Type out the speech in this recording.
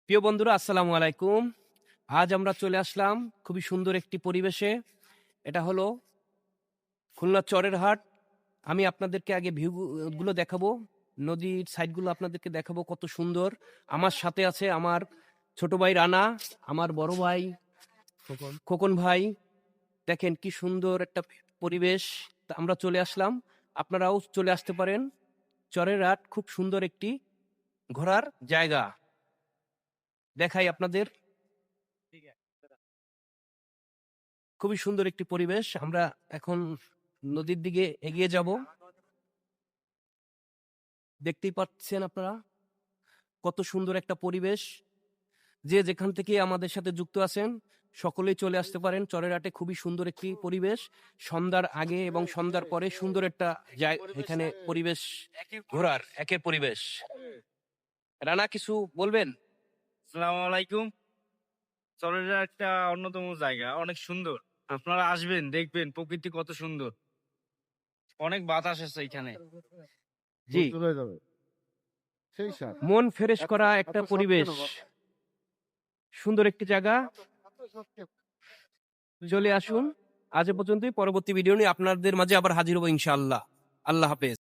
প্রিয় বন্ধুরা, আসসালামু আলাইকুম। আজ আমরা চলে আসলাম খুবই সুন্দর একটি পরিবেশে। এটা হলো খুলনা চরের হাট। আমি আপনাদেরকে আগে ভিউ গুলো দেখাবো, নদীর সাইডগুলো আপনাদেরকে দেখাবো কত সুন্দর। আমার সাথে আছে আমার ছোট ভাই রানা, আমার বড় ভাই খোকন ভাই। দেখেন কি সুন্দর একটা পরিবেশ। তা আমরা চলে আসলাম, আপনারাও চলে আসতে পারেন। চরের হাট খুব সুন্দর একটি ঘোরার জায়গা। দেখাই আপনাদের, খুবই সুন্দর একটি পরিবেশ। আমরা এখন নদীর দিকে এগিয়ে যাব। দেখতেই পাচ্ছেন আপনারা কত সুন্দর একটা পরিবেশ। যে যেখান থেকে আমাদের সাথে যুক্ত আছেন সকলেই চলে আসতে পারেন। চরের হাটে খুবই সুন্দর একটি পরিবেশ। সন্ধ্যার আগে এবং সন্ধ্যার পরে সুন্দর একটা এখানে পরিবেশ, ঘোরার একের পরিবেশ। রানা, কিছু বলবেন? আসসালামু আলাইকুম। চরের একটা অন্যতম জায়গা, অনেক সুন্দর। আপনারা আসবেন, দেখবেন প্রকৃতি কত সুন্দর। অনেক বাতাস আছে এখানে। জি, হয়ে যাবে সেই সাথ মন ফ্রেশ করা একটা এত পরিবেশ, সুন্দর একটি জায়গা। চলে আসুন। আজ এ পর্যন্তই। পরবর্তী ভিডিও নিয়ে আপনাদের মাঝে আবার হাজির হবো ইনশাআল্লাহ। আল্লাহ হাফেজ।